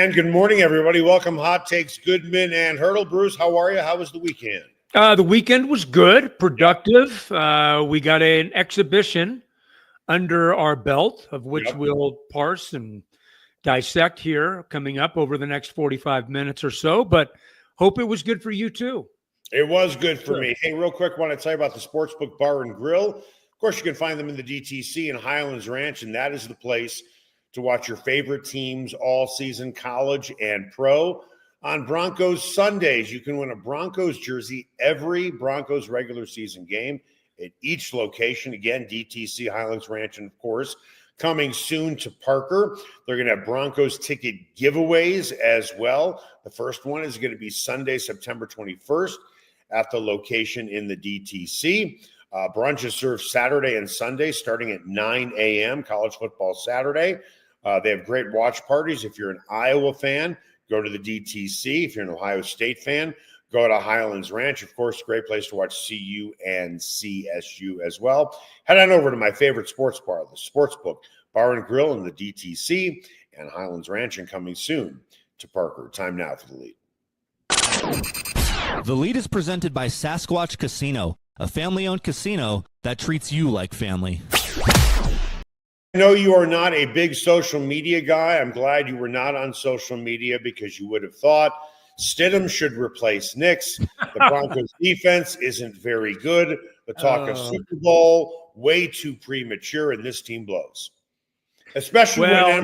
And good morning, everybody. Welcome, Hot Takes, Goodman and Haertl. Bruce, how are you? How was the weekend? The weekend was good, productive. We got an exhibition under our belt, of which we'll parse and dissect here coming up over the next 45 minutes or so. But hope it was good for you, too. It was good for me. Hey, real quick, want to tell you about the Sportsbook Bar and Grill. Of course, you can find them in the DTC and Highlands Ranch, and that is the place to watch your favorite teams all season, college and pro. On Broncos Sundays, you can win a Broncos jersey every Broncos regular season game at each location. Again, DTC, Highlands Ranch, and of course, coming soon to Parker. They're going to have Broncos ticket giveaways as well. The first one is going to be Sunday, September 21st at the location in the DTC. Brunch is served Saturday and Sunday starting at 9 a.m., college football Saturday. They have great watch parties. If you're an Iowa fan, go to the DTC. If you're an Ohio State fan, go to Highlands Ranch. Of course, great place to watch CU and CSU as well. Head on over to my favorite sports bar, the Sportsbook Bar and Grill in the DTC and Highlands Ranch, and coming soon to Parker. Time now for the lead. The lead is presented by Sasquatch Casino, a family-owned casino that treats you like family. I know you are not a big social media guy. I'm glad you were not on social media because you would have thought Stidham should replace Nix. The Broncos defense isn't very good. The talk of Super Bowl, way too premature, and this team blows. Especially when I'm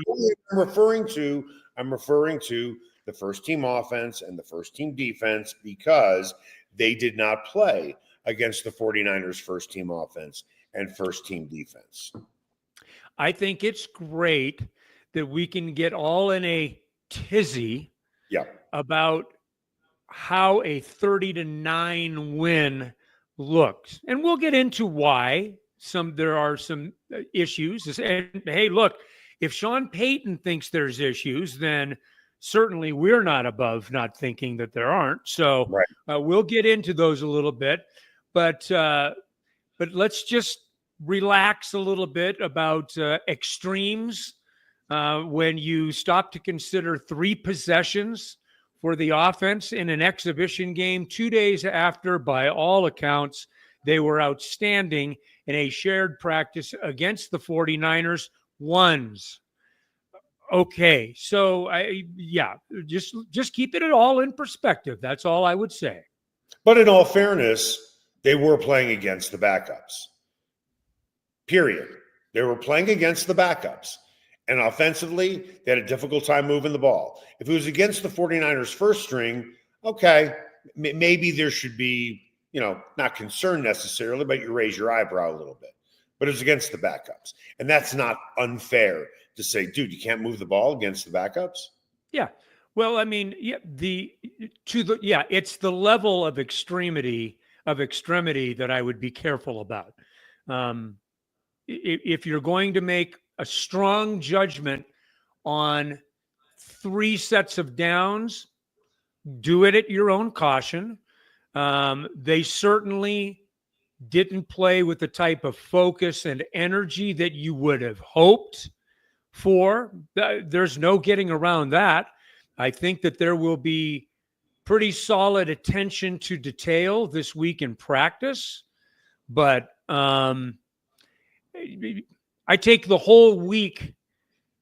referring to the first team offense and the first team defense because they did not play against the 49ers first team offense and first team defense. I think it's great that we can get all in a tizzy about how a 30-9 win looks. And we'll get into why there are some issues. And hey, look, if Sean Payton thinks there's issues, then certainly we're not above not thinking that there aren't. So we'll get into those a little bit. But let's just relax a little bit about extremes when you stop to consider 3 possessions for the offense in an exhibition game 2 days after, by all accounts, they were outstanding in a shared practice against the 49ers. Ones. Okay, so just keep it all in perspective. That's all I would say. But in all fairness, they were playing against the backups. Period. They were playing against the backups. And offensively, they had a difficult time moving the ball. If it was against the 49ers first string, okay, maybe there should be, not concern necessarily, but you raise your eyebrow a little bit. But it was against the backups. And that's not unfair to say, dude, you can't move the ball against the backups. Yeah. Well, I mean, it's the level of extremity that I would be careful about. If you're going to make a strong judgment on 3 sets of downs, do it at your own caution. They certainly didn't play with the type of focus and energy that you would have hoped for. There's no getting around that. I think that there will be pretty solid attention to detail this week in practice, but I take the whole week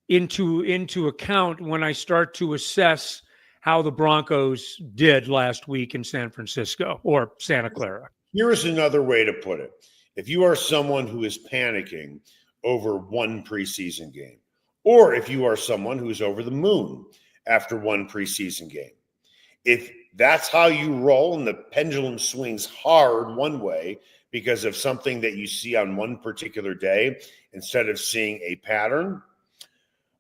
into account when I start to assess how the Broncos did last week in San Francisco or Santa Clara. Here is another way to put it. If you are someone who is panicking over one preseason game, or if you are someone who is over the moon after one preseason game, if that's how you roll and the pendulum swings hard one way because of something that you see on one particular day instead of seeing a pattern,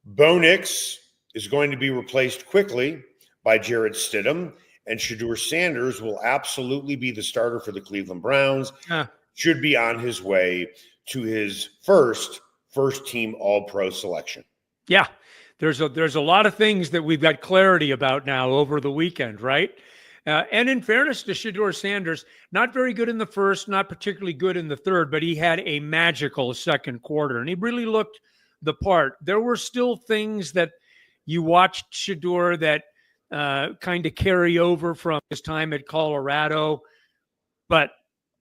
Bo Nix is going to be replaced quickly by Jarrett Stidham, and Shedeur Sanders will absolutely be the starter for the Cleveland Browns. Should be on his way to his first team All-Pro selection. Yeah, there's a lot of things that we've got clarity about now over the weekend, right? And in fairness to Shedeur Sanders, not very good in the first, not particularly good in the third, but he had a magical second quarter, and he really looked the part. There were still things that You watched Shedeur that kind of carry over from his time at Colorado. But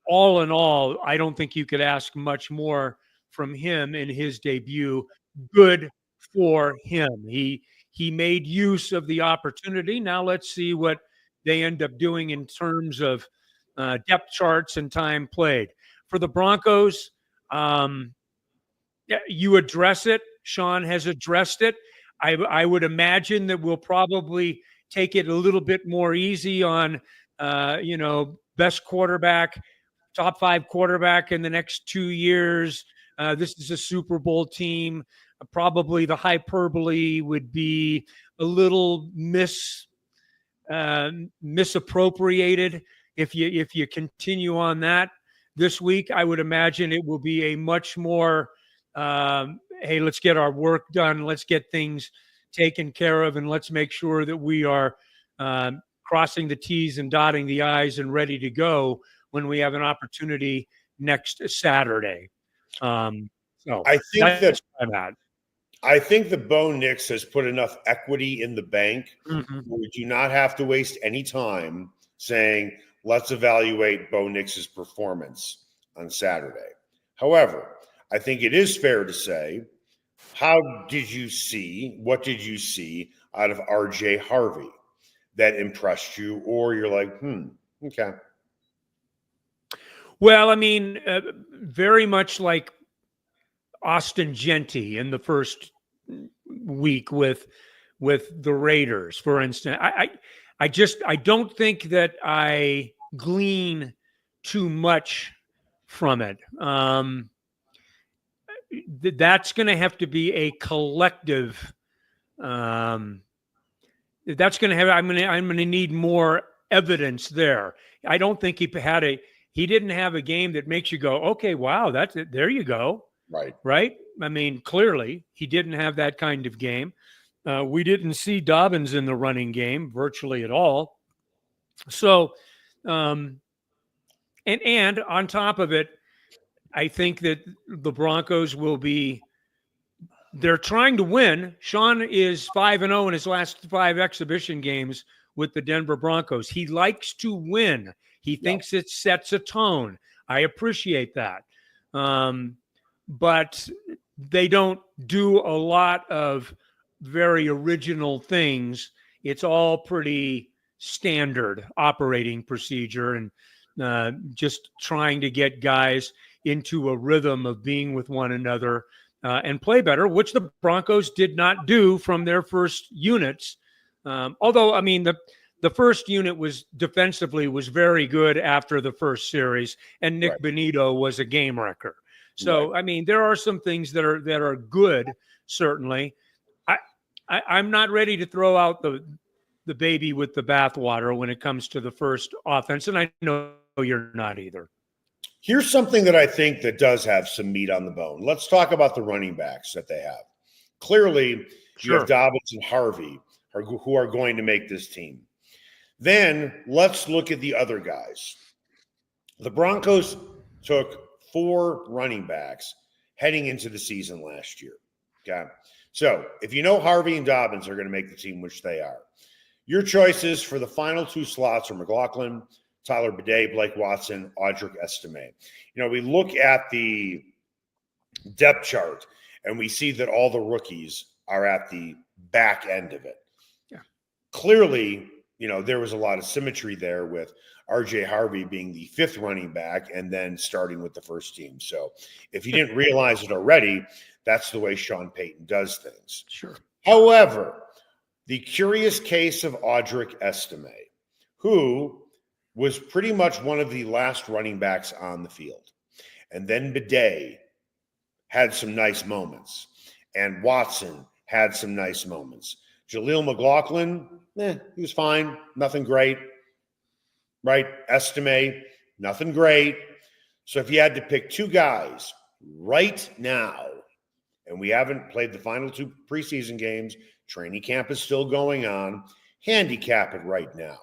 all in all, I don't think you could ask much more from him in his debut. Good for him. He made use of the opportunity. Now let's see what they end up doing in terms of depth charts and time played. For the Broncos, you address it. Sean has addressed it. I would imagine that we'll probably take it a little bit more easy on, best quarterback, top 5 quarterback in the next 2 years. This is a Super Bowl team. Probably the hyperbole would be a little misappropriated if you continue on that this week. I would imagine it will be a much more hey, let's get our work done. Let's get things taken care of, and let's make sure that we are crossing the T's and dotting the I's and ready to go when we have an opportunity next Saturday. So I think that I'm at. I think the Bo Nix has put enough equity in the bank where we do not have to waste any time saying, let's evaluate Bo Nix's performance on Saturday. However, I think it is fair to say, what did you see out of RJ Harvey that impressed you? Or you're like, okay. Well, I mean, very much like Austin Genty in the first week with the Raiders, for instance. I don't think that I glean too much from it. That's going to have to be a collective. I'm going to need more evidence there. I don't think he didn't have a game that makes you go, okay, wow, that's it. There you go. Right. I mean, clearly he didn't have that kind of game. We didn't see Dobbins in the running game virtually at all. So, and on top of it, I think that the Broncos they're trying to win. Sean is 5-0 in his last 5 exhibition games with the Denver Broncos. He likes to win. He thinks it sets a tone. I appreciate that. But they don't do a lot of very original things. It's all pretty standard operating procedure, and just trying to get guys into a rhythm of being with one another and play better, which the Broncos did not do from their first units. Although, I mean, the first unit was defensively very good after the first series, and Nik Bonitto was a game wrecker. So, I mean, there are some things that are good, certainly. I'm not ready to throw out the baby with the bathwater when it comes to the first offense, and I know you're not either. Here's something that I think that does have some meat on the bone. Let's talk about the running backs that they have. Clearly, you have Dobbins and Harvey who are going to make this team. Then let's look at the other guys. The Broncos took 4 running backs heading into the season last year. Okay. So if you know Harvey and Dobbins are going to make the team, which they are, your choices for the final 2 slots are McLaughlin, Tyler Bidet, Blake Watson, Audric Estime. We look at the depth chart and we see that all the rookies are at the back end of it. Yeah. Clearly, there was a lot of symmetry there with RJ Harvey being the 5th running back and then starting with the first team. So if you didn't realize it already, that's the way Sean Payton does things. Sure. However, the curious case of Audric Estime, who was pretty much one of the last running backs on the field. And then Bidet had some nice moments. And Watson had some nice moments. Jaleel McLaughlin, he was fine. Nothing great. Right? Estime, nothing great. So if you had to pick 2 guys right now, and we haven't played the final 2 preseason games, training camp is still going on, handicap it right now.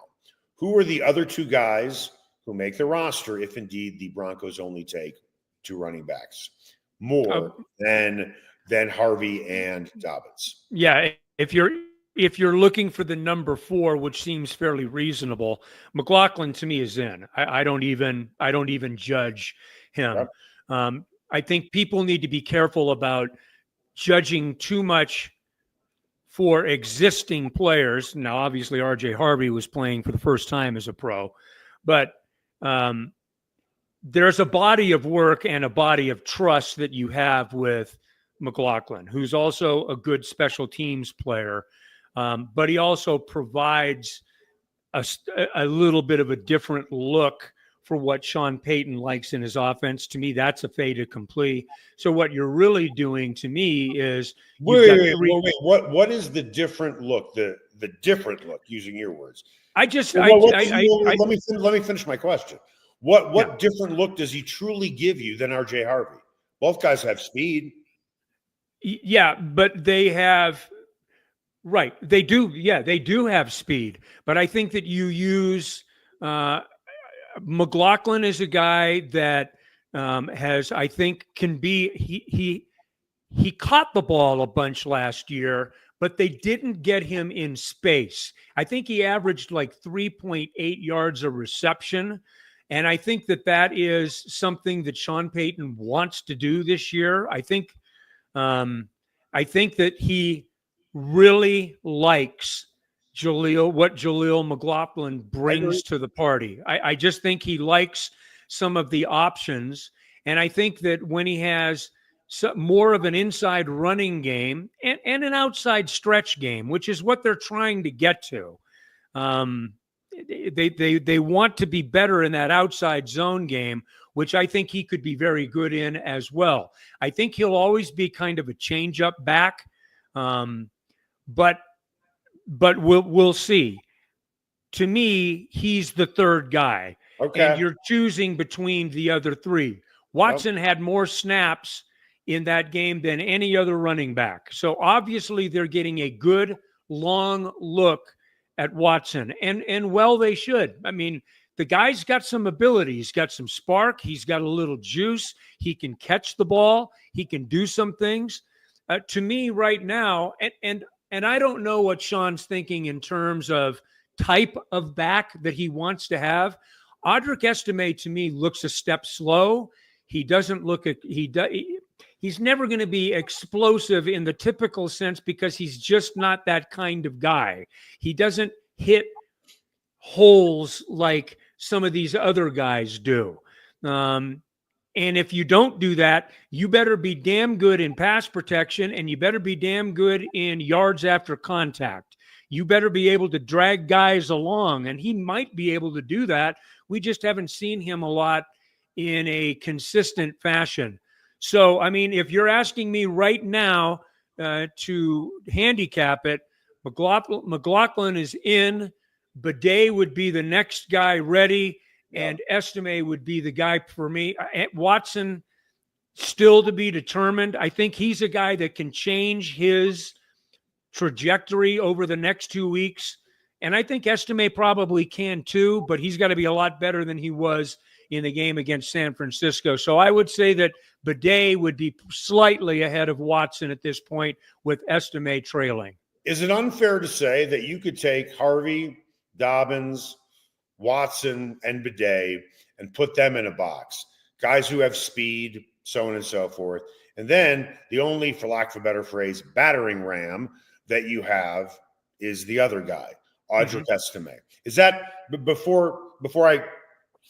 Who are the other 2 guys who make the roster if indeed the Broncos only take 2 running backs more than Harvey and Dobbins? Yeah, if you're if you're looking for the number 4, which seems fairly reasonable, McLaughlin to me is in. I don't even judge him. Yep. I think people need to be careful about judging too much for existing players. Now, obviously, R.J. Harvey was playing for the first time as a pro, but there's a body of work and a body of trust that you have with McLaughlin, who's also a good special teams player, but he also provides a little bit of a different look for what Sean Payton likes in his offense. To me, that's a fait accompli. So what you're really doing to me is wait. What is the different look? The different look, using your words. Let me finish my question. What different look does he truly give you than R.J. Harvey? Both guys have speed. Yeah, but they have right. They do. Yeah, they do have speed. But I think that you use McLaughlin is a guy that has, I think, can be. He caught the ball a bunch last year, but they didn't get him in space. I think he averaged like 3.8 yards a reception. And I think that is something that Sean Payton wants to do this year. I think that he really likes what Jaleel McLaughlin brings to the party. I just think he likes some of the options. And I think that when he has more of an inside running game and an outside stretch game, which is what they're trying to get to, they want to be better in that outside zone game, which I think he could be very good in as well. I think he'll always be kind of a change-up back, but we'll see. To me, he's the third guy, and you're choosing between the other 3. Watson had more snaps in that game than any other running back, so obviously they're getting a good long look at Watson, and well, they should. I mean, the guy's got some ability. He's got some spark. He's got a little juice. He can catch the ball. He can do some things. To me right now, and I don't know what Sean's thinking in terms of type of back that he wants to have. Audric Estime, to me, looks a step slow. He doesn't look at he's never going to be explosive in the typical sense because he's just not that kind of guy. He doesn't hit holes like some of these other guys do. And if you don't do that, you better be damn good in pass protection, and you better be damn good in yards after contact. You better be able to drag guys along, and he might be able to do that. We just haven't seen him a lot in a consistent fashion. So, I mean, if you're asking me right now to handicap it, McLaughlin is in. Bidet would be the next guy ready, and Estime would be the guy for me. Watson, still to be determined. I think he's a guy that can change his trajectory over the next 2 weeks. And I think Estime probably can too, but he's got to be a lot better than he was in the game against San Francisco. So I would say that Bidet would be slightly ahead of Watson at this point, with Estime trailing. Is it unfair to say that you could take Harvey, Dobbins, Watson, and Bidet and put them in a box? Guys who have speed, so on and so forth. And then the only, for lack of a better phrase, battering ram that you have is the other guy, Audric Estime. Is that, before I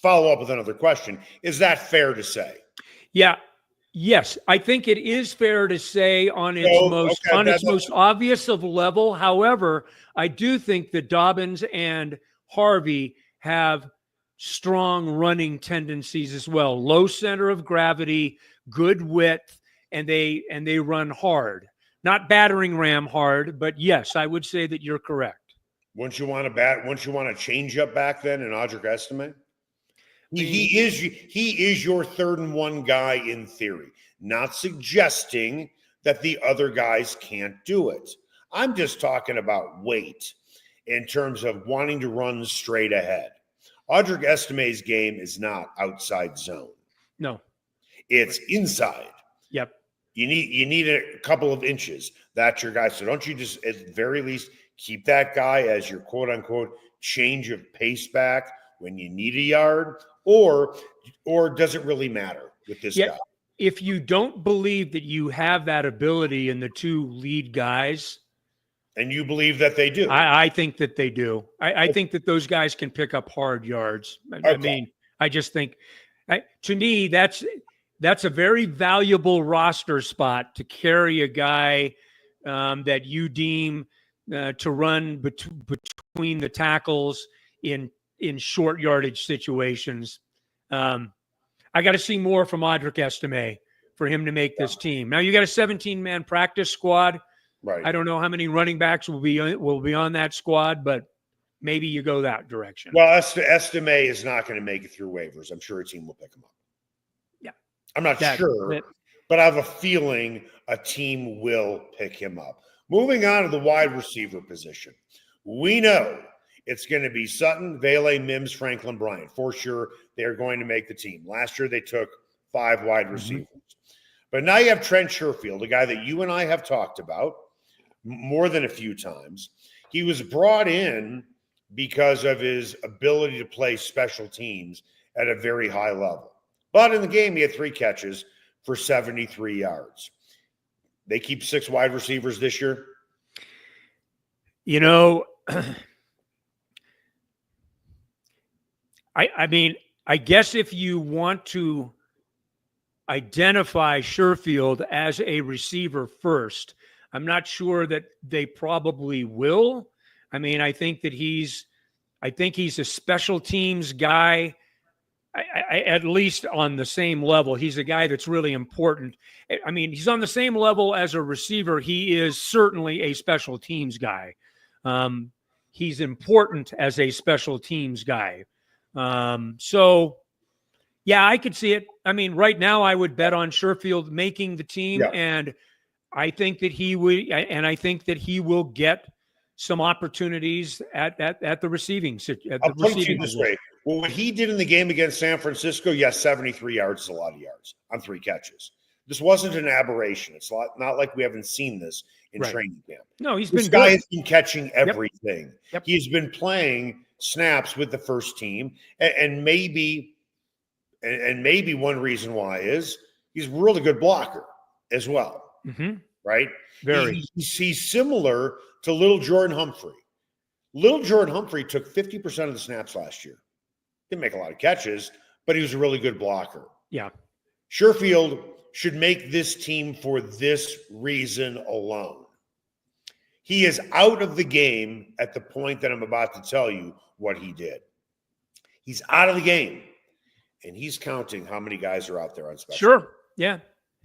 follow up with another question, is that fair to say? Yeah. Yes, I think it is fair to say on its most obvious of level. However, I do think that Dobbins and Harvey have strong running tendencies as well. Low center of gravity, good width, and they run hard. Not battering ram hard, but yes, I would say that you're correct. Wouldn't you want to change up back then in Audric Estime? He is your 3rd and 1 guy in theory, not suggesting that the other guys can't do it. I'm just talking about weight in terms of wanting to run straight ahead. Audric Estime's game is not outside zone. No. It's inside. Yep. You need a couple of inches. That's your guy. So don't you just, at the very least, keep that guy as your quote unquote change of pace back when you need a yard, or does it really matter with this guy? If you don't believe that you have that ability in the two lead guys, and you believe that they do, I think that they do. I think that those guys can pick up hard yards. Okay. I mean, I just think, to me, that's a very valuable roster spot to carry a guy that you deem to run between the tackles in short yardage situations. I got to see more from Audric Estime for him to make this team. Now you got a 17-man practice squad. Right. I don't know how many running backs will be on that squad, but maybe you go that direction. Well, Estime is not going to make it through waivers. I'm sure a team will pick him up. Yeah. I'm not sure, but I have a feeling a team will pick him up. Moving on to the wide receiver position. We know it's going to be Sutton, Vele, Mims, Franklin, Bryant. For sure, they're going to make the team. Last year, they took 5 wide receivers. But now you have Trent Sherfield, a guy that you and I have talked about more than a few times. He was brought in because of his ability to play special teams at a very high level. But in the game, he had 3 catches for 73 yards. They keep 6 wide receivers this year. You know, I mean, I guess if you want to identify Sherfield as a receiver first, I'm not sure that they probably will. I mean, I think he's a special teams guy. I at least on the same level. He's a guy that's really important. I mean, he's on the same level as a receiver. He is certainly a special teams guy. He's important as a special teams guy. So, yeah, I could see it. I mean, right now I would bet on Sherfield making the team, and I think that he would, and I think that he will get some opportunities at the receiving. I'll put it to you this way. Well, what he did in the game against San Francisco, yes, 73 yards is a lot of yards on 3 catches. This wasn't an aberration. It's not like we haven't seen this in training camp. No, this guy has been catching everything. Yep. He's been playing snaps with the first team, and maybe one reason why is he's a really good blocker as well. Right? Very. He's similar to Little Jordan Humphrey. Little Jordan Humphrey took 50% of the snaps last year. Didn't make a lot of catches, but he was a really good blocker. Yeah. Sherfield should make this team for this reason alone. He is out of the game at the point that I'm about to tell you what he did. He's out of the game, and he's counting how many guys are out there on special. Sure. Yeah.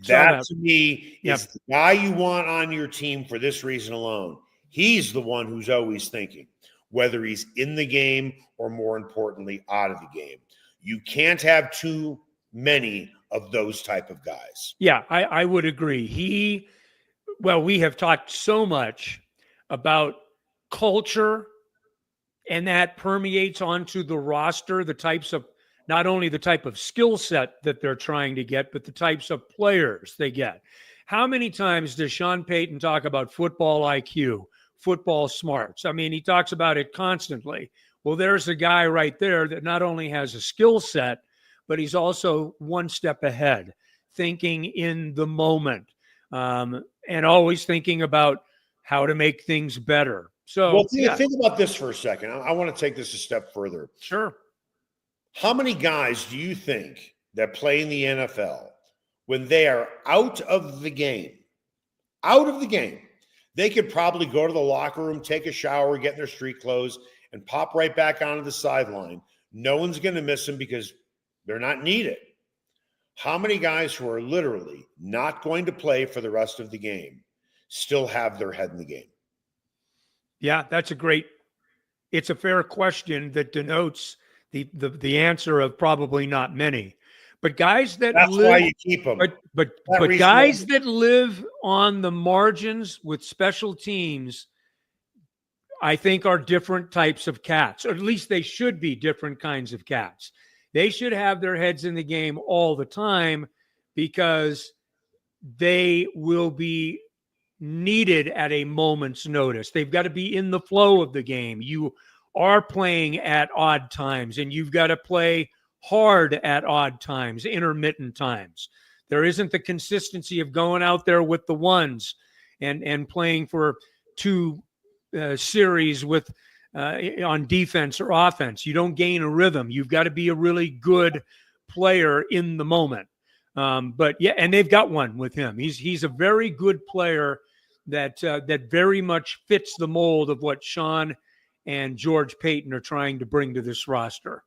That to me is the guy you want on your team for this reason alone. He's the one who's always thinking, whether he's in the game or, more importantly, out of the game. You can't have too many of those type of guys. Yeah, I would agree. We have talked so much about culture, and that permeates onto the roster, not only the type of skill set that they're trying to get, but the types of players they get. How many times does Sean Payton talk about football IQ, football smarts? I mean, he talks about it constantly. Well, there's a guy right there that not only has a skill set, but he's also one step ahead, thinking in the moment, and always thinking about how to make things better. So, think about this for a second. I want to take this a step further. Sure. How many guys do you think that play in the NFL, when they are out of the game, they could probably go to the locker room, take a shower, get in their street clothes, and pop right back onto the sideline? No one's going to miss them because they're not needed. How many guys who are literally not going to play for the rest of the game still have their head in the game? Yeah, it's a fair question that denotes the answer of probably not many. But guys that's why you keep them. But guys that live on the margins with special teams, I think, are different types of cats, or at least they should be different kinds of cats. They should have their heads in the game all the time, because they will be needed at a moment's notice. They've got to be in the flow of the game. You are playing at odd times, and you've got to play hard at odd times, intermittent times. There isn't the consistency of going out there with the ones and playing for two series with on defense or offense. You don't gain a rhythm. You've got to be a really good player in the moment. But yeah, and they've got one with him. He's a very good player that very much fits the mold of what Sean and George Payton are trying to bring to this roster.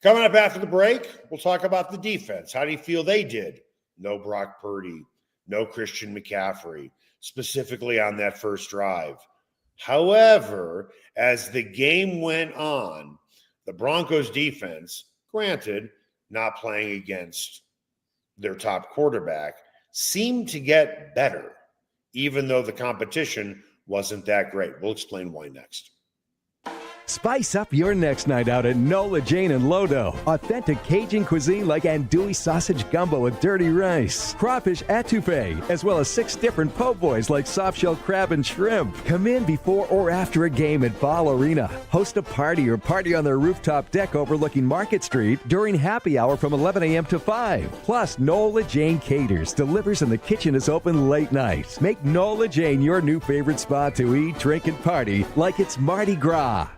Coming up after the break, we'll talk about the defense. How do you feel they did? No Brock Purdy, no Christian McCaffrey, specifically on that first drive. However, as the game went on, the Broncos defense, granted, not playing against their top quarterback, seemed to get better, even though the competition wasn't that great. We'll explain why next. Spice up your next night out at Nola Jane and Lodo. Authentic Cajun cuisine like andouille sausage gumbo with dirty rice, crawfish etouffee, as well as 6 different po' boys like soft-shell crab and shrimp. Come in before or after a game at Ball Arena. Host a party or party on their rooftop deck overlooking Market Street during happy hour from 11 a.m. to 5. Plus, Nola Jane caters, delivers, and the kitchen is open late night. Make Nola Jane your new favorite spot to eat, drink, and party like it's Mardi Gras.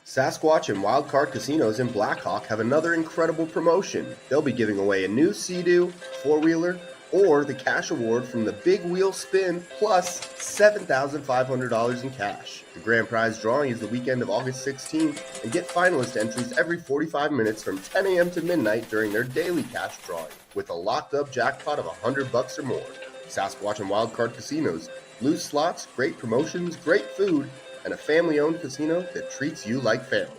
Sasquatch and Wildcard Casinos in Blackhawk have another incredible promotion. They'll be giving away a new Sea-Doo, 4-wheeler, or the cash award from the Big Wheel Spin, plus $7,500 in cash. The grand prize drawing is the weekend of August 16th, and get finalist entries every 45 minutes from 10 a.m. to midnight during their daily cash drawing, with a locked-up jackpot of $100 or more. Sasquatch and Wildcard Casinos. Loose slots, great promotions, great food, and a family-owned casino that treats you like family.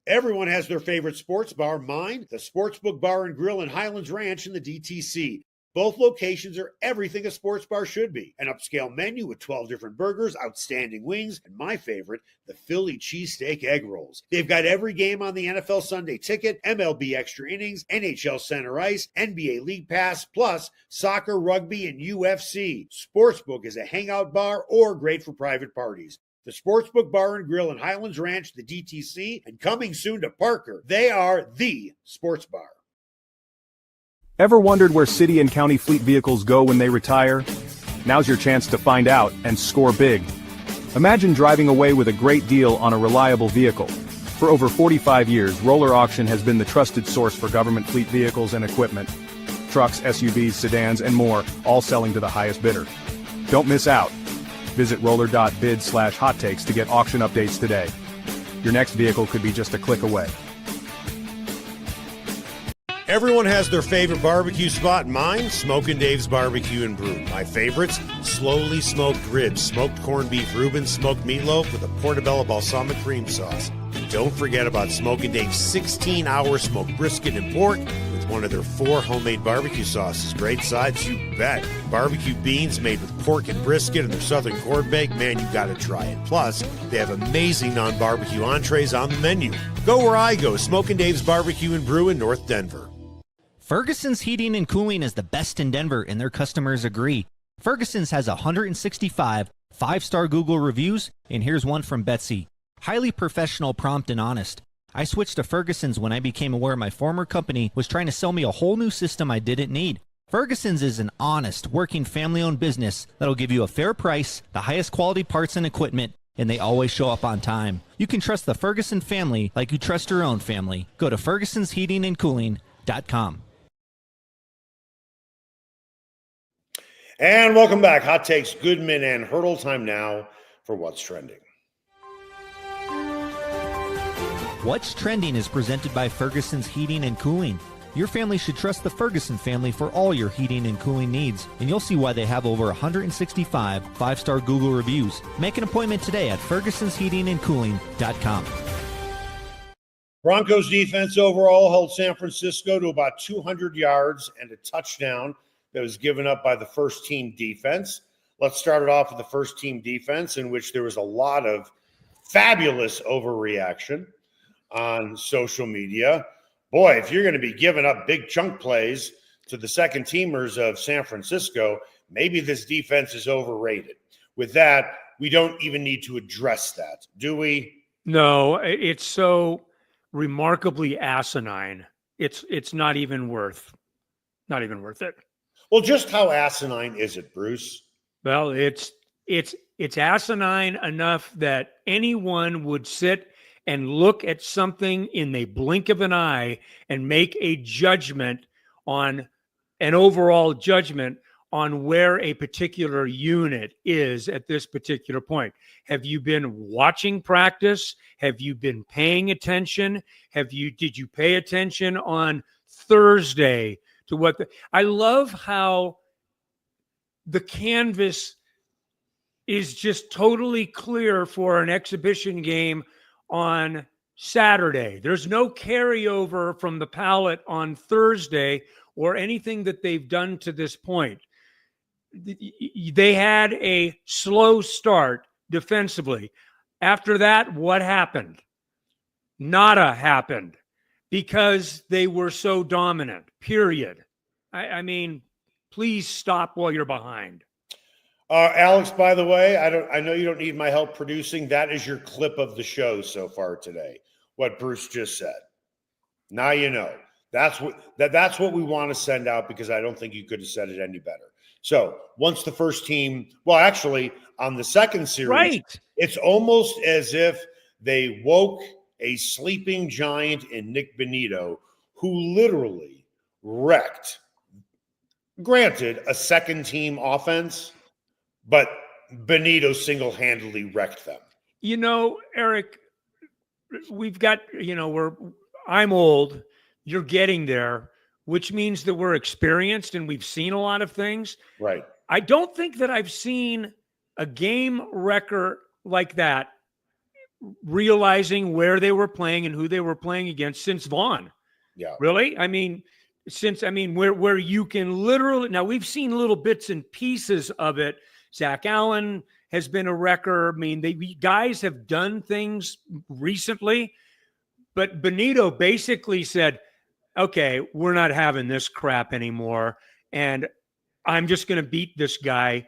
Everyone has their favorite sports bar. Mine, the Sportsbook Bar and Grill in Highlands Ranch in the DTC. Both locations are everything a sports bar should be. An upscale menu with 12 different burgers, outstanding wings, and my favorite, the Philly cheesesteak egg rolls. They've got every game on the NFL Sunday Ticket, MLB Extra Innings, NHL Center Ice, NBA League Pass, plus soccer, rugby, and UFC. Sportsbook is a hangout bar or great for private parties. The Sportsbook Bar and Grill in Highlands Ranch, the DTC, and coming soon to Parker. They are the sports bar. Ever wondered where city and county fleet vehicles go when they retire? Now's your chance to find out and score big. Imagine driving away with a great deal on a reliable vehicle. For over 45 years, Roller Auction has been the trusted source for government fleet vehicles and equipment. Trucks, SUVs, sedans, and more, all selling to the highest bidder. Don't miss out. Visit roller.bid/hot takes to get auction updates today. Your next vehicle could be just a click away. Everyone has their favorite barbecue spot. Mine, Smokin' Dave's Barbecue and Brew. My favorites, slowly smoked ribs, smoked corned beef Reuben, smoked meatloaf with a portobello balsamic cream sauce. And don't forget about Smokin' Dave's 16-hour smoked brisket and pork with one of their 4 homemade barbecue sauces. Great sides, you bet. Barbecue beans made with pork and brisket and their southern corned bake. Man, you gotta try it. Plus, they have amazing non-barbecue entrees on the menu. Go where I go, Smokin' Dave's Barbecue and Brew in North Denver. Ferguson's Heating and Cooling is the best in Denver, and their customers agree. Ferguson's has 165 5-star Google reviews, and here's one from Betsy. Highly professional, prompt, and honest. I switched to Ferguson's when I became aware my former company was trying to sell me a whole new system I didn't need. Ferguson's is an honest, working, family-owned business that'll give you a fair price, the highest quality parts and equipment, and they always show up on time. You can trust the Ferguson family like you trust your own family. Go to fergusonsheatingandcooling.com. And welcome back. Hot Takes, Goodman and Haertl. Time now for What's Trending. What's Trending is presented by Ferguson's Heating and Cooling. Your family should trust the Ferguson family for all your heating and cooling needs, and you'll see why they have over 165 5-star Google reviews. Make an appointment today at fergusonsheatingandcooling.com. Broncos defense overall held San Francisco to about 200 yards and a touchdown that was given up by the first-team defense. Let's start it off with the first-team defense, in which there was a lot of fabulous overreaction on social media. Boy, if you're going to be giving up big chunk plays to the second-teamers of San Francisco, maybe this defense is overrated. With that, we don't even need to address that, do we? No, it's so remarkably asinine. It's not even worth it. Well, just how asinine is it, Bruce? Well, it's asinine enough that anyone would sit and look at something in the blink of an eye and make a judgment on an overall judgment on where a particular unit is at this particular point. Have you been watching practice? Have you been paying attention? Did you pay attention on Thursday to what I love how the canvas is just totally clear for an exhibition game on Saturday. There's no carryover from the palette on Thursday or anything that they've done to this point. They had a slow start defensively. After that, what happened? Nada happened because they were so dominant, period. I mean, please stop while you're behind. Alex, by the way, I know you don't need my help producing. That is your clip of the show so far today, what Bruce just said. Now you know. That's what we want to send out because I don't think you could have said it any better. So once the first team, well, actually, on the second series, right, it's almost as if they woke a sleeping giant in Nik Bonitto, who literally wrecked, granted, a second-team offense, but Bonitto single-handedly wrecked them. You know, Eric, we've got, I'm old, you're getting there, which means that we're experienced and we've seen a lot of things. Right. I don't think that I've seen a game wrecker like that, realizing where they were playing and who they were playing against since Vaughn. Yeah. Really? I mean, where you can literally, now we've seen little bits and pieces of it. Zach Allen has been a wrecker. I mean, guys have done things recently, but Bonitto basically said, okay, we're not having this crap anymore. And I'm just going to beat this guy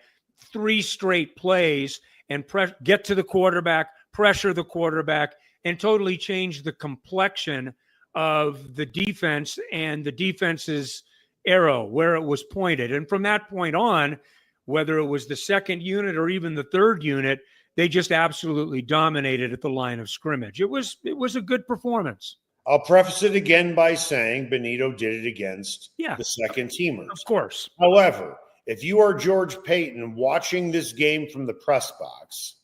3 straight plays and get to the quarterback, pressure the quarterback, and totally change the complexion of the defense and the defense's arrow, where it was pointed. And from that point on, whether it was the second unit or even the third unit, they just absolutely dominated at the line of scrimmage. It was a good performance. I'll preface it again by saying Bonitto did it against the second teamers. Of course. However, if you are George Payton watching this game from the press box,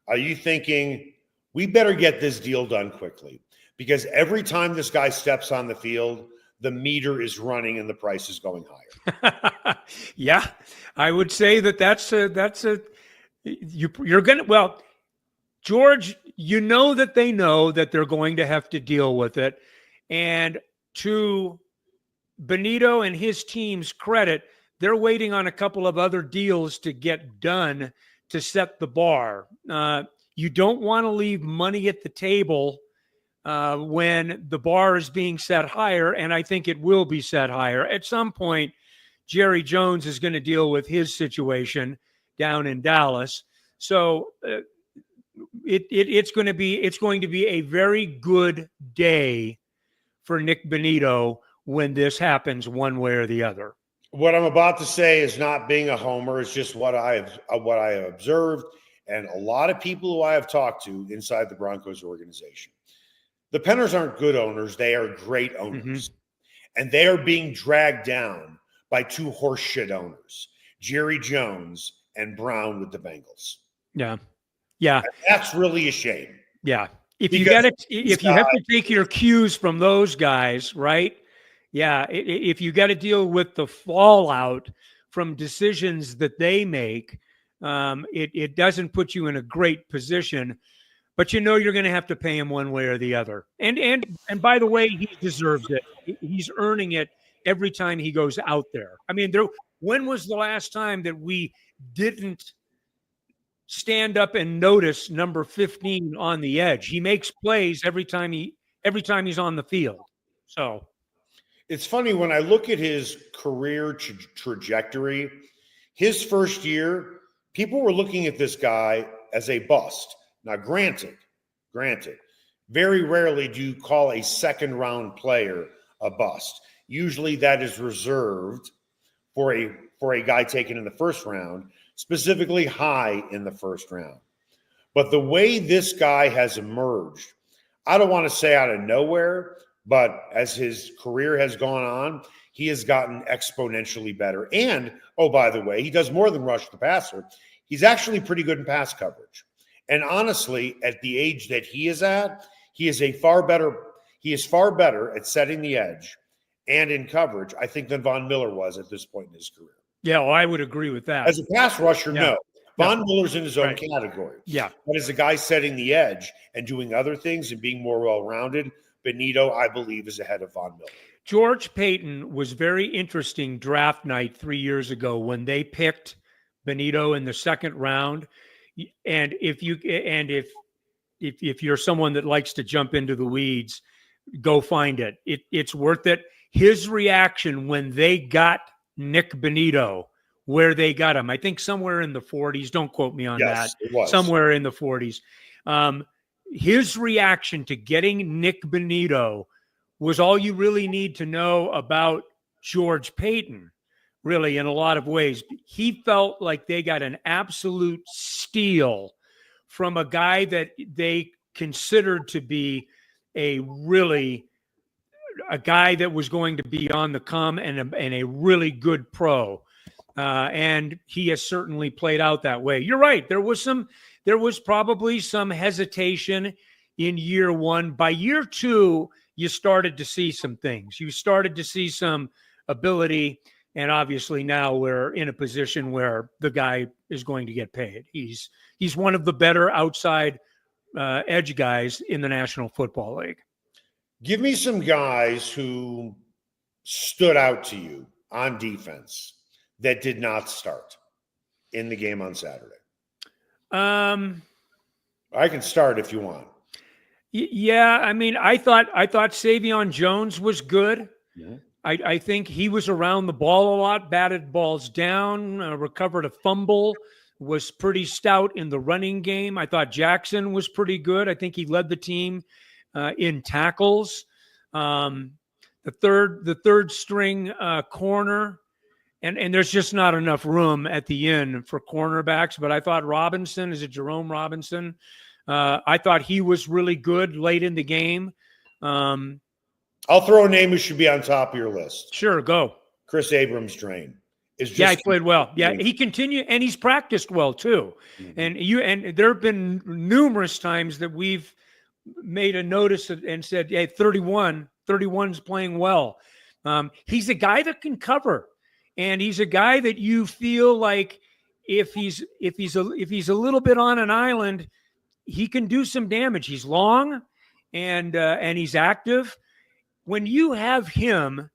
are you thinking, we better get this deal done quickly? Because every time this guy steps on the field, the meter is running and the price is going higher. Yeah, I would say you're going to, well, George, you know that they know that they're going to have to deal with it. And to Bonitto and his team's credit, they're waiting on a couple of other deals to get done to set the bar. You don't want to leave money at the table when the bar is being set higher, and I think it will be set higher. At some point, Jerry Jones is going to deal with his situation down in Dallas. So it's going to be a very good day for Nik Bonitto when this happens one way or the other. What I'm about to say is not being a homer. It's just what I have observed, and a lot of people who I have talked to inside the Broncos organization. The Penners aren't good owners. They are great owners. Mm-hmm. And they are being dragged down by 2 horseshit owners, Jerry Jones and Brown with the Bengals. Yeah. Yeah. And that's really a shame. Yeah. If you have to take your cues from those guys, right? Yeah. If you got to deal with the fallout from decisions that they make, it doesn't put you in a great position. But you're going to have to pay him one way or the other. And by the way, he deserves it. He's earning it every time he goes out there. I mean, when was the last time that we didn't stand up and notice number 15 on the edge? He makes plays every time he's on the field. So it's funny when I look at his career trajectory, his first year, people were looking at this guy as a bust. Now, granted, very rarely do you call a second-round player a bust. Usually that is reserved for a guy taken in the first round, specifically high in the first round. But the way this guy has emerged, I don't want to say out of nowhere, but as his career has gone on, he has gotten exponentially better. And, oh, by the way, he does more than rush the passer. He's actually pretty good in pass coverage. And honestly, at the age that he is at, he is far better at setting the edge and in coverage, I think, than Von Miller was at this point in his career. Yeah, well, I would agree with that. As a pass rusher, no. Von Miller's in his own category. Yeah. But as a guy setting the edge and doing other things and being more well-rounded, Bonitto, I believe, is ahead of Von Miller. George Payton was very interesting draft night 3 years ago when they picked Bonitto in the second round. And if you're someone that likes to jump into the weeds, go find it. It's worth it. His reaction when they got Nik Bonitto, where they got him, I think somewhere in the 40s. Don't quote me on that. It was. Somewhere in the 40s. His reaction to getting Nik Bonitto was all you really need to know about George Payton, really, in a lot of ways. He felt like they got an absolute steal from a guy that they considered to be a guy that was going to be on the come and a really good pro. And he has certainly played out that way. You're right. There was probably some hesitation in year one. By year two, you started to see some things. You started to see some ability. And obviously now we're in a position where the guy is going to get paid. He's one of the better outside edge guys in the National Football League. Give me some guys who stood out to you on defense that did not start in the game on Saturday. I can start if you want. Yeah, I mean, I thought Savion Jones was good. Yeah. I think he was around the ball a lot, batted balls down, recovered a fumble, was pretty stout in the running game. I thought Jackson was pretty good. I think he led the team in tackles. The third string corner, and there's just not enough room at the end for cornerbacks. But I thought Robinson, is it Jerome Robinson? I thought he was really good late in the game. I'll throw a name who should be on top of your list. Sure, go. Chris Abrams-Drain. He played well. Yeah, he continued, and he's practiced well too. Mm-hmm. And there have been numerous times that we've made a notice and said, "Hey, 31's playing well." He's a guy that can cover, and he's a guy that you feel like if he's a little bit on an island, he can do some damage. He's long, and he's active. When you have him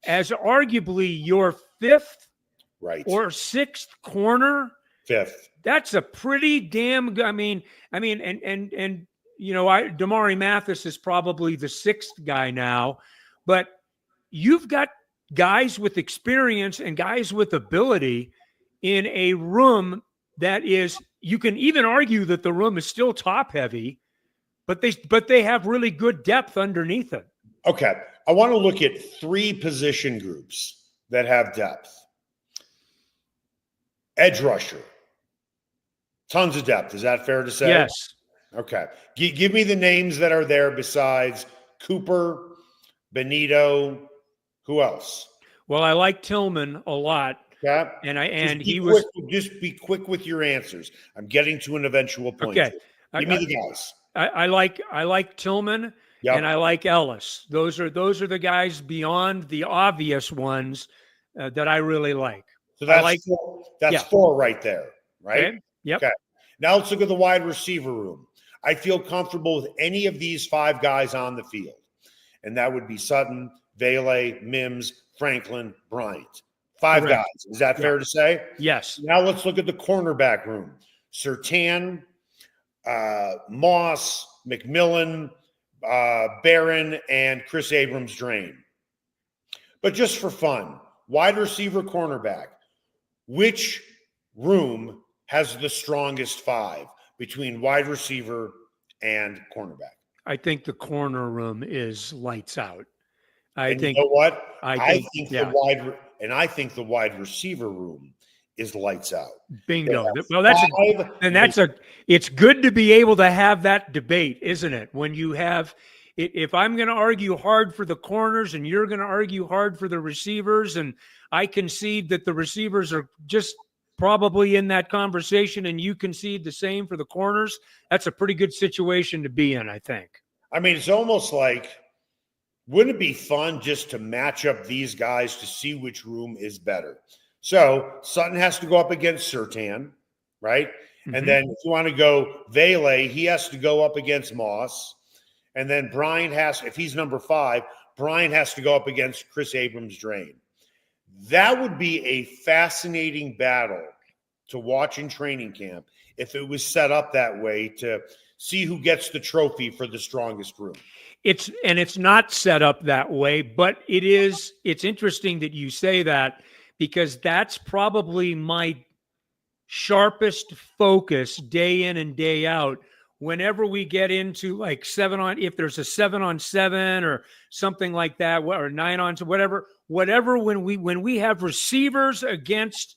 as arguably your fifth or sixth corner, that's a pretty damn good. I mean, and you know, Damari Mathis is probably the sixth guy now, but you've got guys with experience and guys with ability in a room that is, you can even argue that the room is still top heavy, but they have really good depth underneath it. Okay. I want to look at three position groups that have depth. Edge rusher. Tons of depth. Is that fair to say? Yes. Okay. Give me the names that are there besides Cooper, Bonitto. Who else? Well, I like Tillman a lot. Yeah. Just be quick with your answers. I'm getting to an eventual point. Okay. Give me the guys. I like Tillman. Yep. And I like Ellis. Those are the guys beyond the obvious ones that I really like. So that's four right there, right? Okay. Yep. Okay. Now let's look at the wide receiver room. I feel comfortable with any of these five guys on the field, and that would be Sutton, Vele, Mims, Franklin, Bryant. Five guys. Is that fair to say? Yes. Now let's look at the cornerback room. Surtain, Moss, McMillan, Barron, and Chris Abrams-Drain. But just for fun, wide receiver, cornerback. which room has the strongest five between wide receiver and cornerback? I think the corner room is lights out. You know what? I think the wide receiver room is lights out. Bingo. Well, it's good to be able to have that debate, isn't it? When you have, if I'm going to argue hard for the corners and you're going to argue hard for the receivers, and I concede that the receivers are just probably in that conversation and you concede the same for the corners, that's a pretty good situation to be in, I think. I mean, it's almost like, wouldn't it be fun just to match up these guys to see which room is better? So Sutton has to go up against Surtain, right? Mm-hmm. And then if you want to go Vele, he has to go up against Moss. And then Brian if he's number 5, Brian has to go up against Chris Abrams-Drain. That would be a fascinating battle to watch in training camp if it was set up that way, to see who gets the trophy for the strongest room. It's not set up that way, but it's interesting that you say that, because that's probably my sharpest focus day in and day out. Whenever we get into like if there's a 7-on-7 or something like that, or 9-on, whatever, when we have receivers against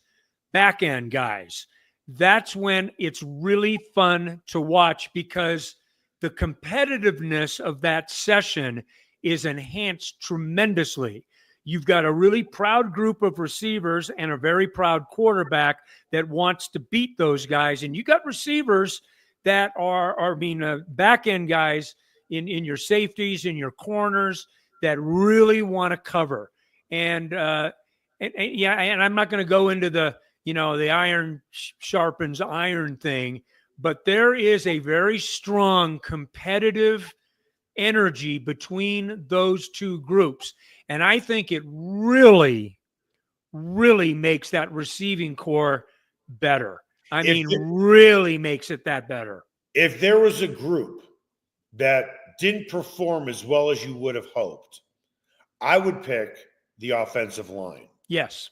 back end guys, that's when it's really fun to watch, because the competitiveness of that session is enhanced tremendously. You've got a really proud group of receivers and a very proud quarterback that wants to beat those guys. And you got receivers that are back end guys in your safeties, in your corners, that really want to cover. And I'm not going to go into the iron sharpens iron thing, but there is a very strong competitive energy between those two groups. And I think it really, really makes that receiving core better. Really makes it that better. If there was a group that didn't perform as well as you would have hoped, I would pick the offensive line. Yes.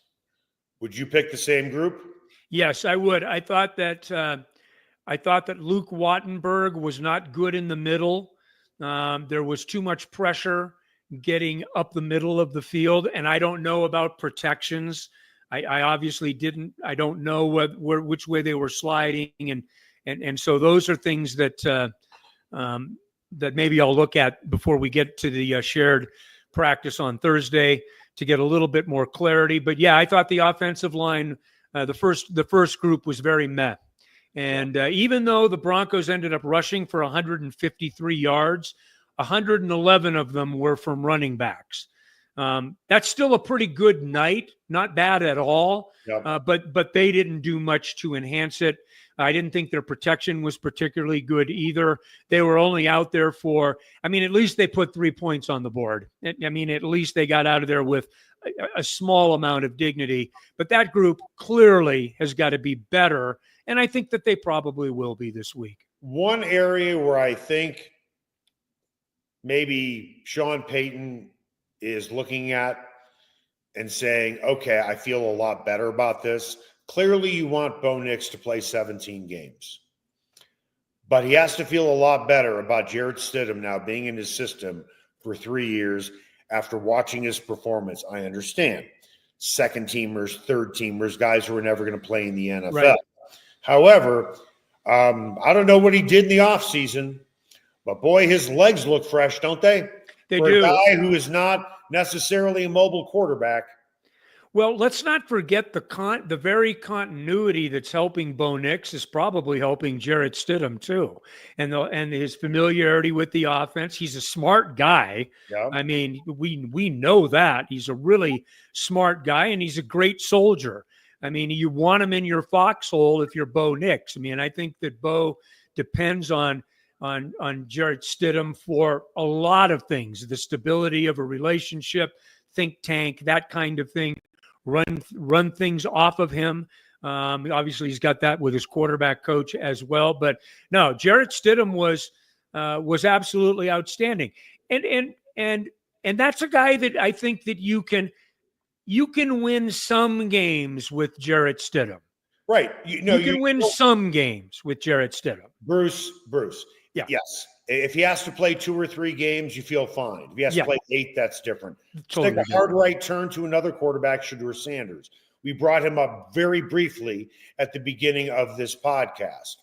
Would you pick the same group? Yes, I would. I thought that Luke Wattenberg was not good in the middle. There was too much pressure getting up the middle of the field, and I don't know about protections. I obviously didn't. I don't know which way they were sliding, and so those are things that that maybe I'll look at before we get to the shared practice on Thursday to get a little bit more clarity. But yeah, I thought the offensive line, the first group was very meh. And even though the Broncos ended up rushing for 153 yards, 111 of them were from running backs. That's still a pretty good night, not bad at all. Yep. But they didn't do much to enhance it. I didn't think their protection was particularly good either. They were only out there for, at least they put 3 points on the board. At least they got out of there with a small amount of dignity. But that group clearly has got to be better, and I think that they probably will be this week. One area where I think maybe Sean Payton is looking at and saying, okay, I feel a lot better about this. Clearly, you want Bo Nix to play 17 games. But he has to feel a lot better about Jarrett Stidham now being in his system for 3 years after watching his performance. I understand. Second-teamers, third-teamers, guys who are never going to play in the NFL. Right. However, I don't know what he did in the offseason, but boy, his legs look fresh, don't they? They for do. A guy who is not necessarily a mobile quarterback. Well, let's not forget the very continuity that's helping Bo Nix is probably helping Jarrett Stidham too, and his familiarity with the offense. He's a smart guy. Yeah. We know that he's a really smart guy, and he's a great soldier. You want him in your foxhole if you're Bo Nix. I think that Bo depends on Jarrett Stidham for a lot of things: the stability of a relationship, think tank, that kind of thing. Run things off of him. Obviously, he's got that with his quarterback coach as well. But no, Jarrett Stidham was absolutely outstanding, and that's a guy that I think that you you can win some games with Jarrett Stidham. Right. You can win some games with Jarrett Stidham. Bruce. Yeah. Yes. If he has to play 2 or 3 games, you feel fine. If he has to play 8, that's different. Totally Take a hard right turn to another quarterback, Shedeur Sanders. We brought him up very briefly at the beginning of this podcast.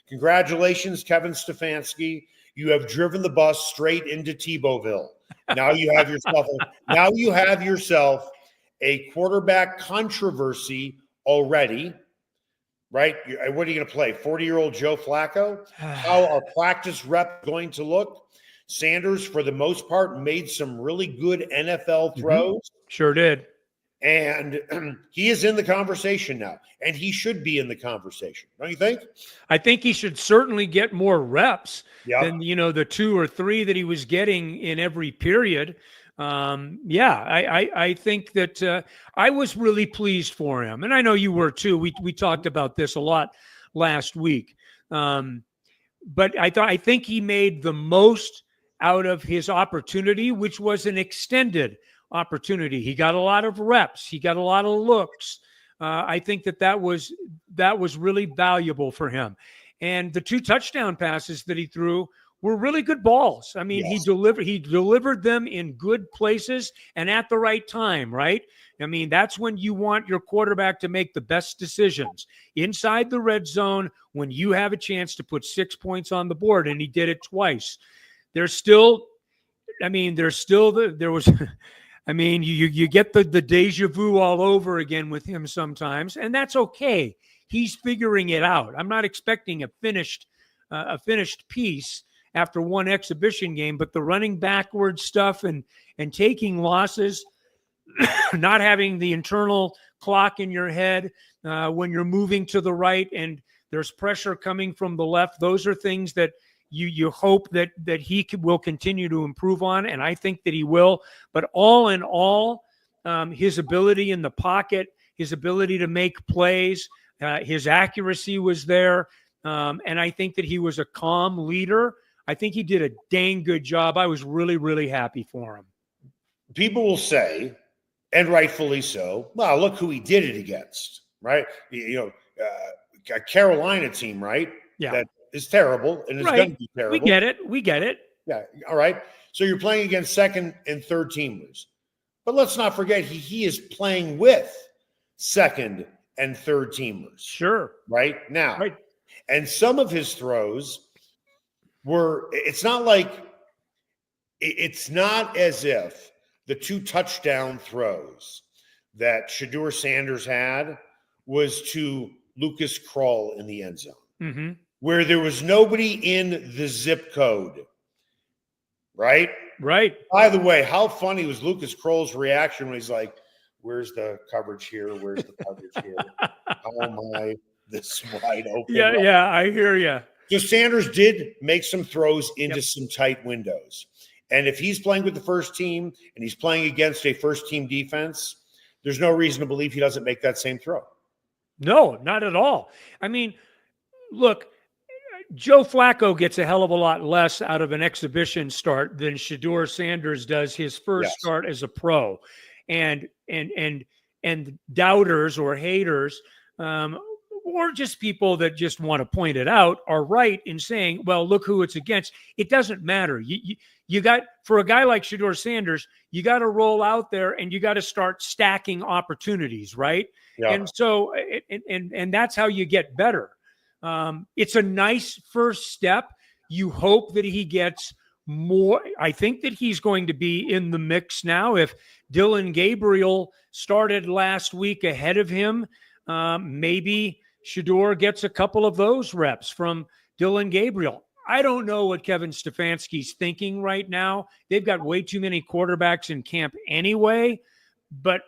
Congratulations, Kevin Stefanski. You have driven the bus straight into Tebowville. Now you have yourself a quarterback controversy already. Right? What are you going to play? 40-year-old Joe Flacco? How are practice reps going to look? Sanders, for the most part, made some really good NFL throws. Sure did. And he is in the conversation now. And he should be in the conversation. Don't you think? I think he should certainly get more reps than, the 2 or 3 that he was getting in every period. I think that I was really pleased for him, and I know you were too. We talked about this a lot last week, but I think he made the most out of his opportunity, which was an extended opportunity. He got a lot of reps. He got a lot of looks. I think that was really valuable for him, and the 2 touchdown passes that he threw were really good balls. I mean, he delivered them in good places and at the right time, right? I mean, that's when you want your quarterback to make the best decisions inside the red zone when you have a chance to put 6 points on the board, and he did it twice. You get the deja vu all over again with him sometimes, and that's okay. He's figuring it out. I'm not expecting a finished piece after one exhibition game, but the running backward stuff and taking losses, not having the internal clock in your head when you're moving to the right and there's pressure coming from the left. Those are things that you hope that he will continue to improve on, and I think that he will. But all in all, his ability in the pocket, his ability to make plays, his accuracy was there, and I think that he was a calm leader. I think he did a dang good job. I was really, really happy for him. People will say, and rightfully so, well, look who he did it against, right? A Carolina team, right? Yeah. That is terrible and is going to be terrible. We get it. Yeah. All right. So you're playing against 2nd and 3rd teamers. But let's not forget he is playing with 2nd and 3rd teamers. Sure. Right? Now. Right. And some of his throws it's not as if the 2 touchdown throws that Shedeur Sanders had was to Lucas Krull in the end zone, where there was nobody in the zip code, right? Right. By the way, how funny was Lucas Krull's reaction when he's like, where's the coverage here? Where's the coverage here? How am I this wide open? Yeah, I hear you. So Sanders did make some throws into some tight windows. And if he's playing with the first team and he's playing against a first-team defense, there's no reason to believe he doesn't make that same throw. No, not at all. I mean, look, Joe Flacco gets a hell of a lot less out of an exhibition start than Shedeur Sanders does his first start as a pro. And doubters or haters or just people that just want to point it out are right in saying, well, look who it's against. It doesn't matter. You got, for a guy like Shedeur Sanders, you got to roll out there and you got to start stacking opportunities, right? Yeah. And so, and that's how you get better. It's a nice first step. You hope that he gets more. I think that he's going to be in the mix now. If Dillon Gabriel started last week ahead of him, maybe Shedeur gets a couple of those reps from Dillon Gabriel. I don't know what Kevin Stefanski's thinking right now. They've got way too many quarterbacks in camp anyway, but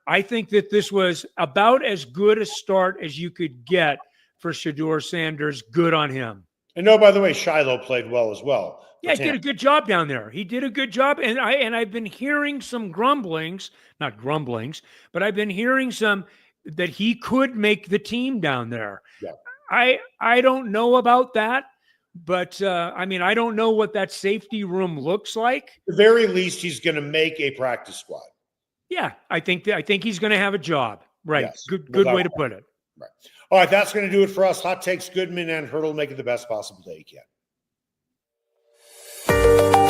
I think that this was about as good a start as you could get for Shedeur Sanders. Good on him. And no, by the way, Shiloh played well as well. Yeah, he did a good job down there. He did a good job. And I've been hearing some grumblings, not grumblings, but I've been hearing some that he could make the team down there. Yeah. I don't know about that, but I mean, I don't know what that safety room looks like. At the very least, he's going to make a practice squad. Yeah, I think he's going to have a job. Right. Yes. Good way to put it. Right. All right, that's going to do it for us. Hot Takes, Goodman and Haertl. Make it the best possible day you can.